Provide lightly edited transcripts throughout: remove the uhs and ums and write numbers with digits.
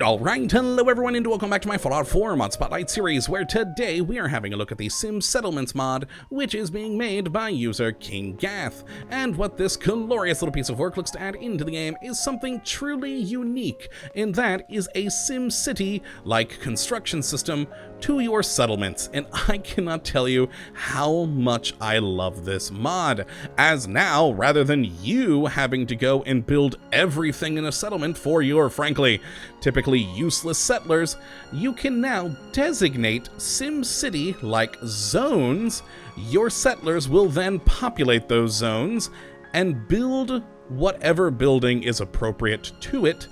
Alright, hello everyone and welcome back to my Fallout 4 Mod Spotlight series, where today we are having a look at the Sim Settlements mod, which is being made by user King Gath. And what this glorious little piece of work looks to add into the game is something truly unique, and that is a Sim City-like construction system to your settlements. And I cannot tell you how much I love this mod, as now, rather than you having to go and build everything in a settlement for your, frankly, typically useless settlers, you can now designate SimCity-like zones. Your settlers will then populate those zones and build whatever building is appropriate to it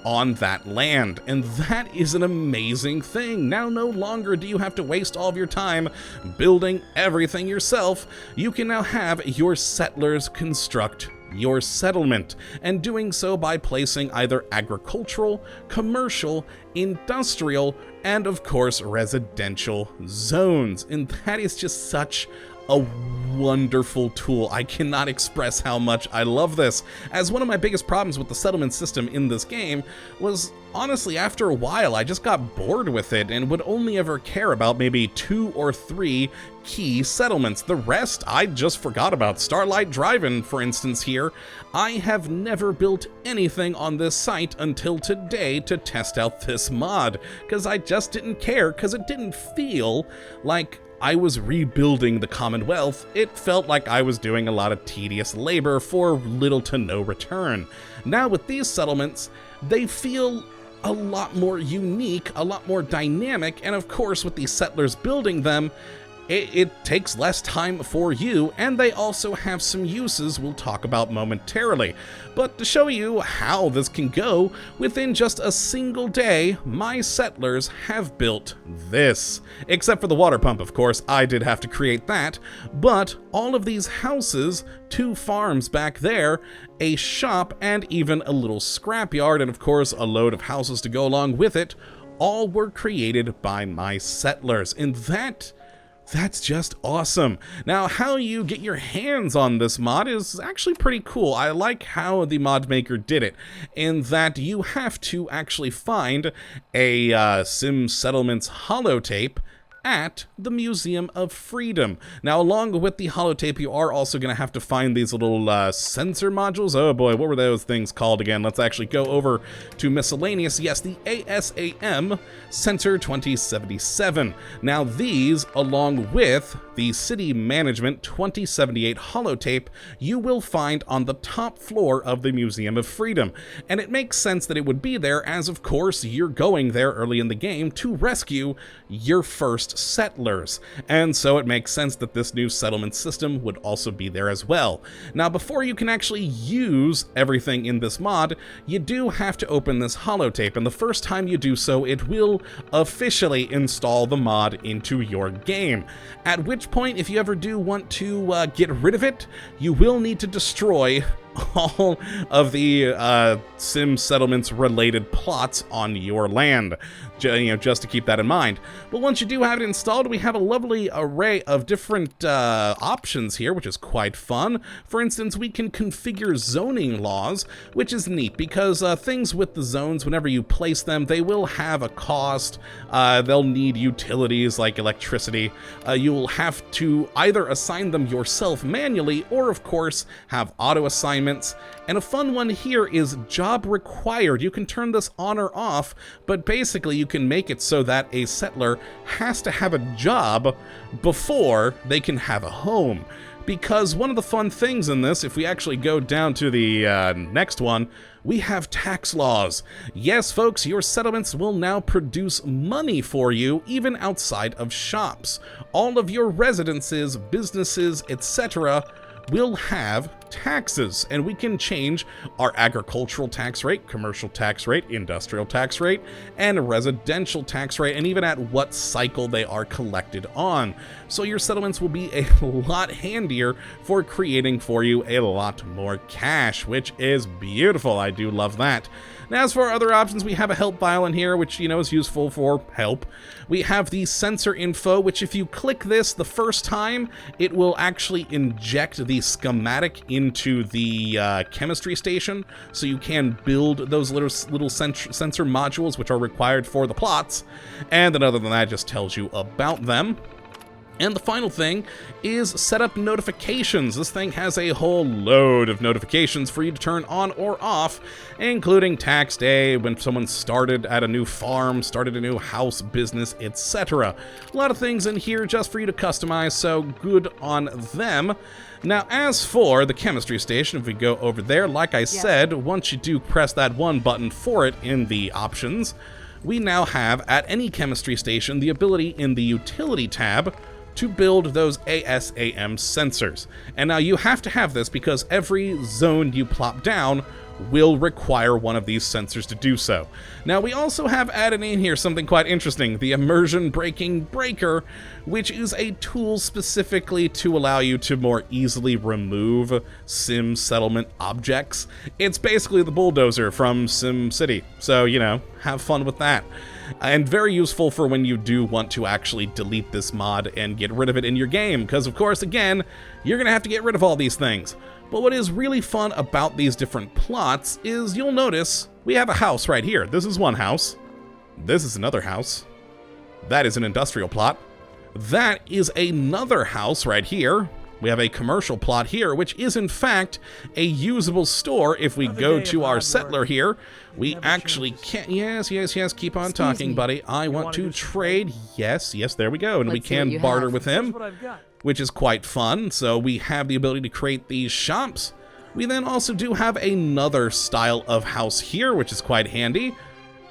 on that land. And that is an amazing thing. Now no longer do you have to waste all of your time building everything yourself. You can now have your settlers construct your settlement, and doing so by placing either agricultural, commercial, industrial, and of course residential zones. And that is just such a wonderful tool. I cannot express how much I love this, as one of my biggest problems with the settlement system in this game was, honestly, after a while I just got bored with it and would only ever care about maybe 2 or 3 key settlements. The rest I just forgot about. Starlight Drive-In, for instance, here. I have never built anything on this site until today to test out this mod, because I just didn't care, because it didn't feel like I was rebuilding the Commonwealth. It felt like I was doing a lot of tedious labor for little to no return. Now with these settlements, they feel a lot more unique, a lot more dynamic, and of course with these settlers building them, it takes less time for you, and they also have some uses we'll talk about momentarily. But to show you how this can go, within just a single day, my settlers have built this. Except for the water pump, of course, I did have to create that, but all of these houses, 2 farms back there, a shop, and even a little scrapyard, and of course a load of houses to go along with it, all were created by my settlers, and that's just awesome. Now, how you get your hands on this mod is actually pretty cool. I like how the mod maker did it, in that you have to actually find a Sim Settlements holotape at the Museum of Freedom. Now, along with the holotape, you are also going to have to find these little sensor modules. Oh boy, what were those things called again? Let's actually go over to miscellaneous. Yes, the ASAM Sensor 2077. Now, these, along with the City Management 2078 holotape, you will find on the top floor of the Museum of Freedom. And it makes sense that it would be there, as of course you're going there early in the game to rescue your first settlers, and so it makes sense that this new settlement system would also be there as well. Now, before you can actually use everything in this mod, you do have to open this holotape, and the first time you do so, it will officially install the mod into your game. At which point, if you ever do want to get rid of it, you will need to destroy all of the Sim Settlements related plots on your land, just to keep that in mind. But once you do have it installed, we have a lovely array of different options here, which is quite fun. For instance, we can configure zoning laws, which is neat, because things with the zones, whenever you place them, they will have a cost. They'll need utilities like electricity. You will have to either assign them yourself manually, or of course have auto assignments. And a fun one here is job required. You can turn this on or off, but basically you can make it so that a settler has to have a job before they can have a home. Because one of the fun things in this, if we actually go down to the next one, we have tax laws. Yes, folks, your settlements will now produce money for you, even outside of shops. All of your residences, businesses, etc., will have taxes, and we can change our agricultural tax rate, commercial tax rate, industrial tax rate, and residential tax rate, and even at what cycle they are collected on. So your settlements will be a lot handier for creating for you a lot more cash, which is beautiful. I do love that. Now, as for our other options, we have a help file in here, which, you know, is useful for help. We have the sensor info, which if you click this the first time, it will actually inject the schematic into the chemistry station, so you can build those little sensor modules, which are required for the plots. And then other than that, it just tells you about them. And the final thing is set up notifications. This thing has a whole load of notifications for you to turn on or off, including tax day, when someone started at a new farm, started a new house, business, etc. A lot of things in here just for you to customize, so good on them. Now, as for the chemistry station, if we go over there, like I said, once you do press that one button for it in the options, we now have, at any chemistry station, the ability in the utility tab to build those ASAM sensors. And now you have to have this because every zone you plop down will require one of these sensors to do so. Now, we also have added in here something quite interesting, the immersion breaking breaker, which is a tool specifically to allow you to more easily remove sim settlement objects. It's basically the bulldozer from SimCity, so, you know, have fun with that. And very useful for when you do want to actually delete this mod and get rid of it in your game, because of course, again, you're gonna have to get rid of all these things. But what is really fun about these different plots is you'll notice we have a house right here. This is one house. This is another house. That is an industrial plot. That is another house right here. We have a commercial plot here, which is in fact a usable store. If we go to our settler here, we actually can, yes, keep on talking, buddy. I want to trade, yes, there we go. And we can barter with him, which is quite fun. So we have the ability to create these shops. We then also do have another style of house here, which is quite handy.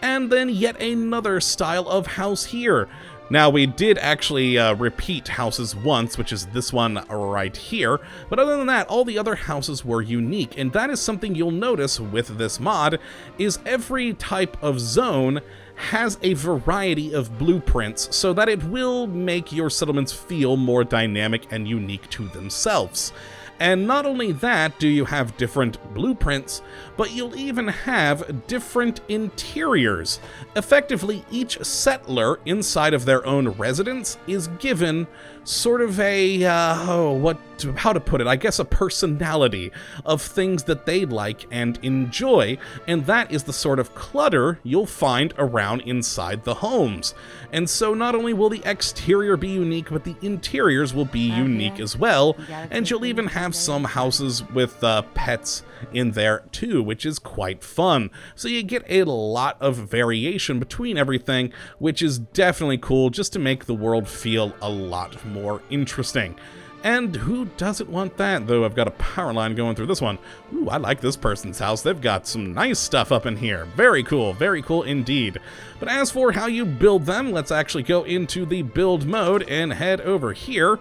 And then yet another style of house here. Now, we did actually repeat houses once, which is this one right here, but other than that, all the other houses were unique, and that is something you'll notice with this mod, is every type of zone has a variety of blueprints so that it will make your settlements feel more dynamic and unique to themselves. And not only that do you have different blueprints, but you'll even have different interiors. Effectively, each settler inside of their own residence is given sort of a, how to put it, I guess a personality of things that they like and enjoy, and that is the sort of clutter you'll find around inside the homes. And so not only will the exterior be unique, but the interiors will be unique as well, and you'll even have some houses with pets in there too, which is quite fun. So you get a lot of variation between everything, which is definitely cool, just to make the world feel a lot more interesting. And who doesn't want that? Though I've got a power line going through this one. Ooh, I like this person's house. They've got some nice stuff up in here. Very cool indeed. But as for how you build them, let's actually go into the build mode and head over here.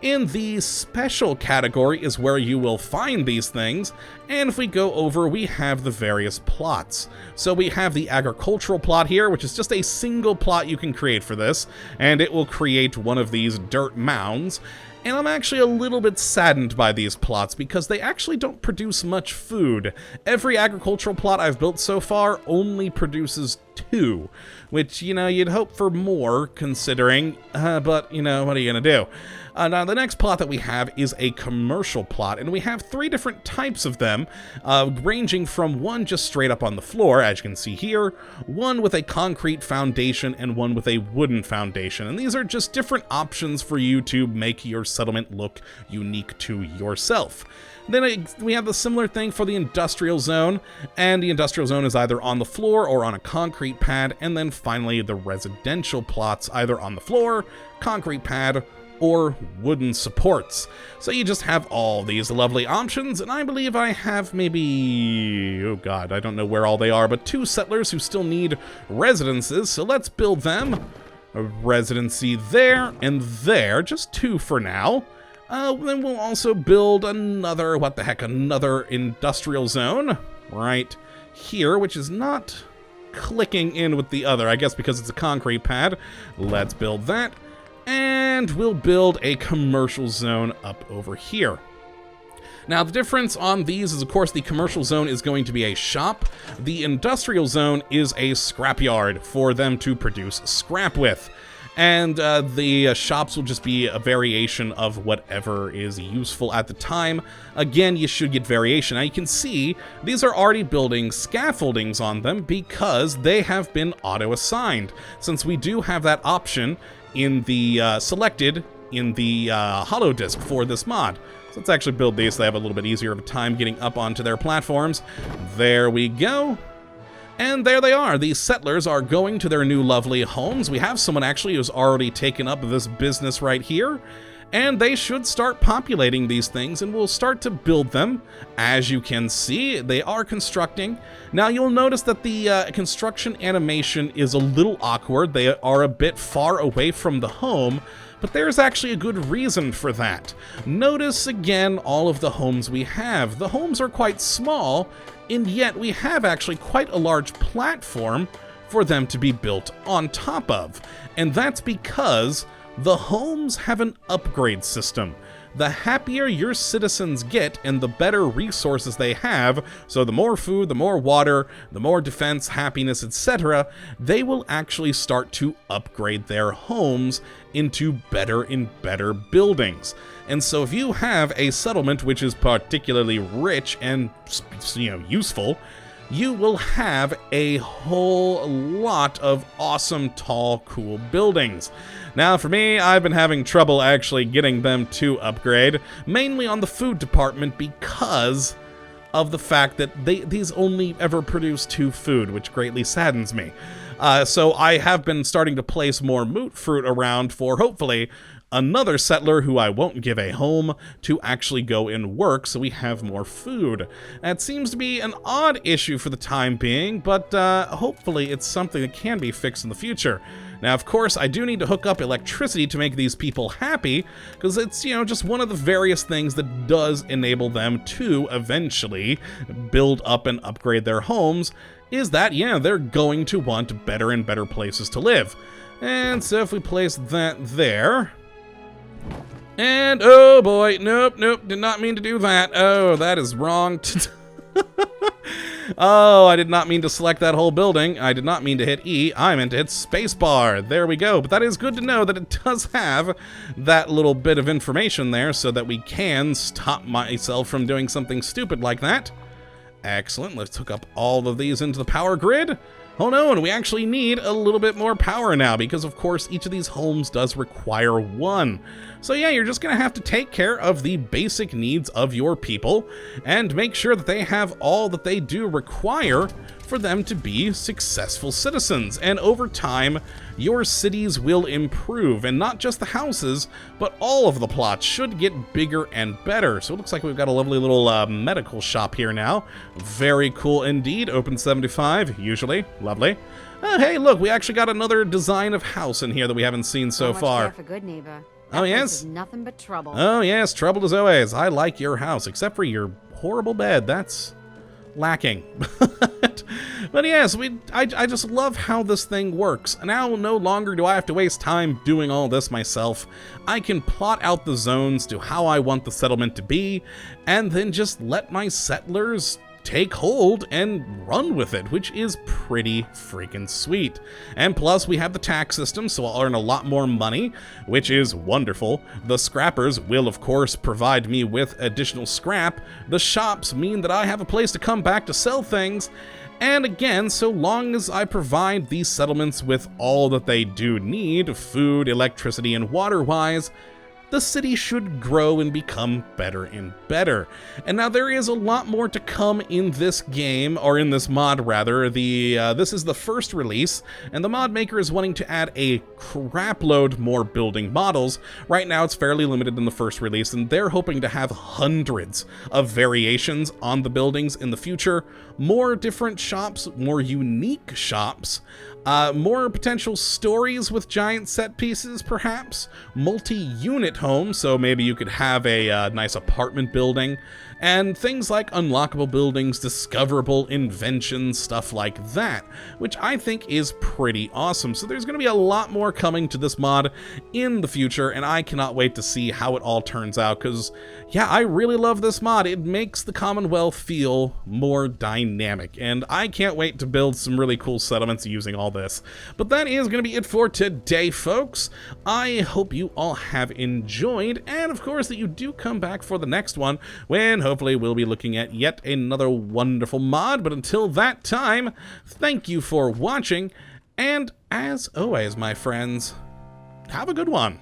In the special category is where you will find these things, and if we go over, we have the various plots. So we have the agricultural plot here, which is just a single plot you can create for this, and it will create one of these dirt mounds. And I'm actually a little bit saddened by these plots because they actually don't produce much food. Every agricultural plot I've built so far only produces 2, which, you know, you'd hope for more considering, but, you know, what are you gonna do? Now, the next plot that we have is a commercial plot, and we have 3 different types of them, ranging from one just straight up on the floor, as you can see here, one with a concrete foundation, and one with a wooden foundation. And these are just different options for you to make your settlement look unique to yourself. Then we have the similar thing for the industrial zone, and the industrial zone is either on the floor or on a concrete pad, and then finally the residential plots either on the floor, concrete pad, or wooden supports. So you just have all these lovely options, and I believe I have maybe, oh god, I don't know where all they are, but 2 settlers who still need residences, so let's build them. A residency there and there, just 2 for now. Then we'll also build another, another industrial zone right here, which is not clicking in with the other, I guess because it's a concrete pad. Let's build that. And we'll build a commercial zone up over here. Now, the difference on these is, of course, the commercial zone is going to be a shop. The industrial zone is a scrapyard for them to produce scrap with. And the shops will just be a variation of whatever is useful at the time. Again, you should get variation. Now, you can see these are already building scaffoldings on them because they have been auto-assigned, since we do have that option in the selected in the hollow disk for this mod. So let's actually build these so they have a little bit easier of a time getting up onto their platforms. There we go. And there they are. These settlers are going to their new lovely homes. We have someone actually who's already taken up this business right here. And they should start populating these things, and we'll start to build them. As you can see, they are constructing. Now you'll notice that the construction animation is a little awkward. They are a bit far away from the home, but there's actually a good reason for that. Notice again all of the homes we have. The homes are quite small, and yet we have actually quite a large platform for them to be built on top of. And that's because the homes have an upgrade system. The happier your citizens get and the better resources they have, so the more food, the more water, the more defense, happiness, etc., they will actually start to upgrade their homes into better and better buildings. And so if you have a settlement which is particularly rich and, useful, you will have a whole lot of awesome, tall, cool buildings. Now, for me, I've been having trouble actually getting them to upgrade, mainly on the food department because of the fact that these only ever produce 2 food, which greatly saddens me. So I have been starting to place more moot fruit around for, hopefully, another settler who I won't give a home to actually go and work so we have more food. That seems to be an odd issue for the time being, but hopefully it's something that can be fixed in the future. Now, of course, I do need to hook up electricity to make these people happy, because it's, just one of the various things that does enable them to eventually build up and upgrade their homes, is that, they're going to want better and better places to live. And so if we place that there... And, oh boy, nope, did not mean to do that. Oh, that is wrong. Oh, I did not mean to select that whole building. I did not mean to hit E. I meant to hit spacebar. There we go. But that is good to know that it does have that little bit of information there so that we can stop myself from doing something stupid like that. Excellent. Let's hook up all of these into the power grid. Oh no, and we actually need a little bit more power now because, of course, each of these homes does require 1. So yeah, you're just going to have to take care of the basic needs of your people and make sure that they have all that they do require for them to be successful citizens. And over time, your cities will improve, and not just the houses, but all of the plots should get bigger and better. So it looks like we've got a lovely little medical shop here now. Very cool indeed. Open 75, usually. Lovely. Hey, look, we actually got another design of house in here that we haven't seen so far. For good neighbor. Oh, yes? Nothing but trouble. Oh, yes, trouble as always. I like your house, except for your horrible bed. That's lacking. But yes, I just love how this thing works. Now, no longer do I have to waste time doing all this myself. I can plot out the zones to how I want the settlement to be, and then just let my settlers take hold and run with it, which is pretty freaking sweet. And plus, we have the tax system, so I'll earn a lot more money, which is wonderful. The scrappers will, of course, provide me with additional scrap. The shops mean that I have a place to come back to sell things. And again, so long as I provide these settlements with all that they do need, food, electricity, and water-wise, the city should grow and become better and better. And now there is a lot more to come in this game, or in this mod rather. This is the first release, and the mod maker is wanting to add a crap load more building models. Right now it's fairly limited in the first release, and they're hoping to have hundreds of variations on the buildings in the future. More different shops, more unique shops, more potential stories with giant set pieces, perhaps, multi-unit home, so maybe you could have a nice apartment building, and things like unlockable buildings, discoverable inventions, stuff like that, which I think is pretty awesome. So there's going to be a lot more coming to this mod in the future, and I cannot wait to see how it all turns out, because, yeah, I really love this mod. It makes the Commonwealth feel more dynamic, and I can't wait to build some really cool settlements using all this. But that is going to be it for today, folks. I hope you all have enjoyed, and of course that you do come back for the next one, when hopefully we'll be looking at yet another wonderful mod. But until that time, thank you for watching, and as always, my friends, have a good one.